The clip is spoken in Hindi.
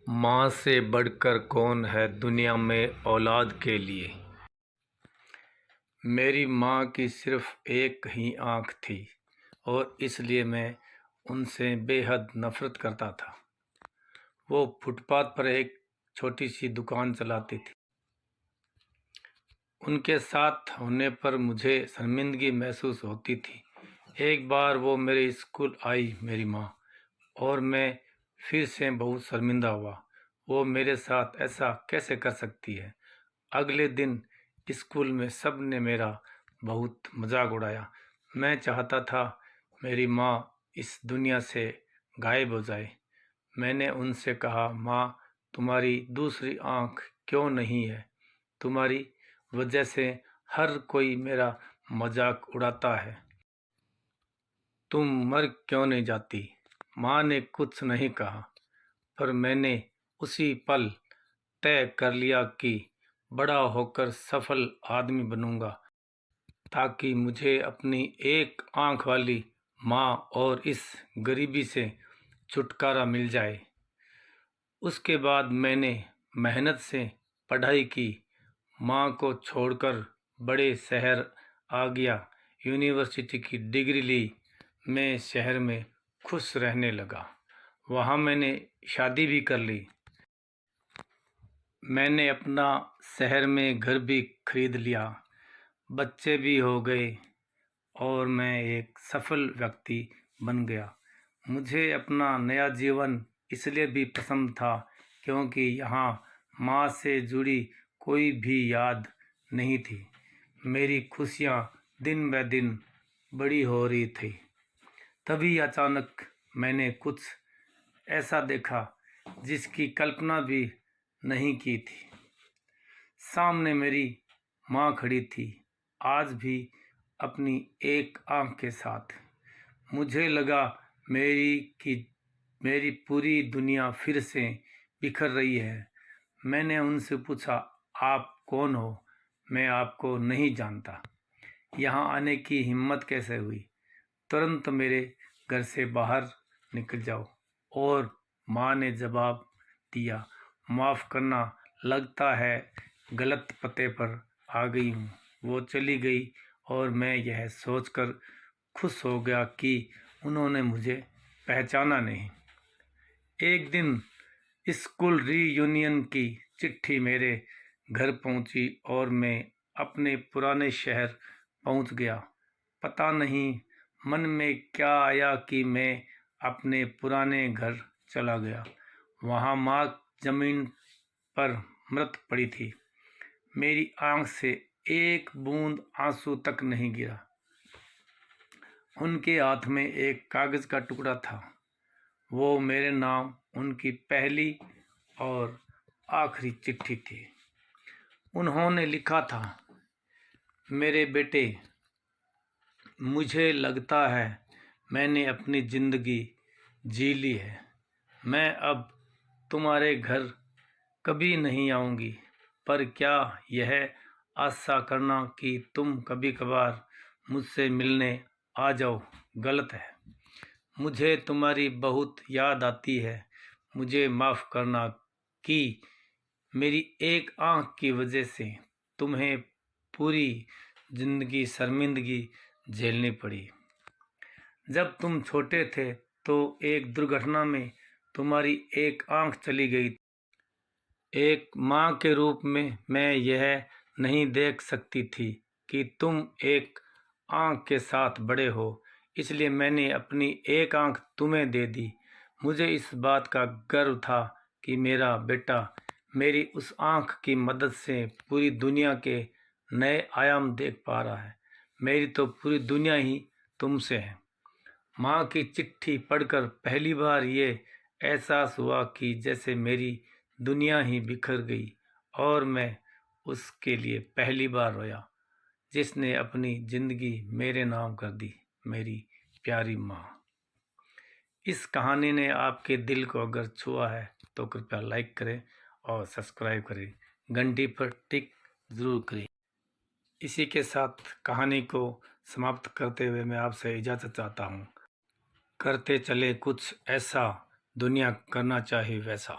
माँ से बढ़कर कौन है दुनिया में औलाद के लिए। मेरी माँ की सिर्फ़ एक ही आँख थी और इसलिए मैं उनसे बेहद नफ़रत करता था। वो फुटपाथ पर एक छोटी सी दुकान चलाती थी। उनके साथ होने पर मुझे शर्मिंदगी महसूस होती थी। एक बार वो मेरे स्कूल आई मेरी माँ, और मैं फिर से बहुत शर्मिंदा हुआ। वो मेरे साथ ऐसा कैसे कर सकती है। अगले दिन स्कूल में सब ने मेरा बहुत मजाक उड़ाया। मैं चाहता था मेरी माँ इस दुनिया से गायब हो जाए। मैंने उनसे कहा, माँ, तुम्हारी दूसरी आँख क्यों नहीं है? तुम्हारी वजह से हर कोई मेरा मजाक उड़ाता है। तुम मर क्यों नहीं जाती? माँ ने कुछ नहीं कहा, पर मैंने उसी पल तय कर लिया कि बड़ा होकर सफल आदमी बनूंगा, ताकि मुझे अपनी एक आंख वाली माँ और इस गरीबी से छुटकारा मिल जाए। उसके बाद मैंने मेहनत से पढ़ाई की, माँ को छोड़कर बड़े शहर आ गया, यूनिवर्सिटी की डिग्री ली। मैं शहर में खुश रहने लगा। वहाँ मैंने शादी भी कर ली। मैंने अपना शहर में घर भी खरीद लिया, बच्चे भी हो गए और मैं एक सफल व्यक्ति बन गया। मुझे अपना नया जीवन इसलिए भी पसंद था क्योंकि यहाँ माँ से जुड़ी कोई भी याद नहीं थी। मेरी खुशियाँ दिन ब दिन बड़ी हो रही थी। तभी अचानक मैंने कुछ ऐसा देखा जिसकी कल्पना भी नहीं की थी। सामने मेरी माँ खड़ी थी, आज भी अपनी एक आंख के साथ। मुझे लगा मेरी पूरी दुनिया फिर से बिखर रही है। मैंने उनसे पूछा, आप कौन हो? मैं आपको नहीं जानता। यहाँ आने की हिम्मत कैसे हुई? तुरंत मेरे घर से बाहर निकल जाओ। और माँ ने जवाब दिया, माफ़ करना, लगता है गलत पते पर आ गई हूँ। वो चली गई और मैं यह सोचकर खुश हो गया कि उन्होंने मुझे पहचाना नहीं। एक दिन स्कूल रीयूनियन की चिट्ठी मेरे घर पहुंची और मैं अपने पुराने शहर पहुंच गया। पता नहीं मन में क्या आया कि मैं अपने पुराने घर चला गया। वहाँ माँ जमीन पर मृत पड़ी थी। मेरी आंख से एक बूंद आंसू तक नहीं गिरा। उनके हाथ में एक कागज का टुकड़ा था। वो मेरे नाम उनकी पहली और आखिरी चिट्ठी थी। उन्होंने लिखा था, मेरे बेटे, मुझे लगता है मैंने अपनी ज़िंदगी जी ली है। मैं अब तुम्हारे घर कभी नहीं आऊँगी, पर क्या यह आशा करना कि तुम कभी कभार मुझसे मिलने आ जाओ गलत है। मुझे तुम्हारी बहुत याद आती है। मुझे माफ़ करना कि मेरी एक आँख की वजह से तुम्हें पूरी ज़िंदगी शर्मिंदगी झेलनी पड़ी। जब तुम छोटे थे तो एक दुर्घटना में तुम्हारी एक आँख चली गई। एक माँ के रूप में मैं यह नहीं देख सकती थी कि तुम एक आँख के साथ बड़े हो, इसलिए मैंने अपनी एक आँख तुम्हें दे दी। मुझे इस बात का गर्व था कि मेरा बेटा मेरी उस आँख की मदद से पूरी दुनिया के नए आयाम देख पा रहा है। मेरी तो पूरी दुनिया ही तुमसे है। माँ की चिट्ठी पढ़कर पहली बार ये एहसास हुआ कि जैसे मेरी दुनिया ही बिखर गई और मैं उसके लिए पहली बार रोया, जिसने अपनी ज़िंदगी मेरे नाम कर दी, मेरी प्यारी माँ। इस कहानी ने आपके दिल को अगर छुआ है तो कृपया लाइक करें और सब्सक्राइब करें, घंटी पर टिक ज़रूर करें। इसी के साथ कहानी को समाप्त करते हुए मैं आपसे इजाज़त चाहता हूँ। करते चले कुछ ऐसा, दुनिया करना चाहे वैसा।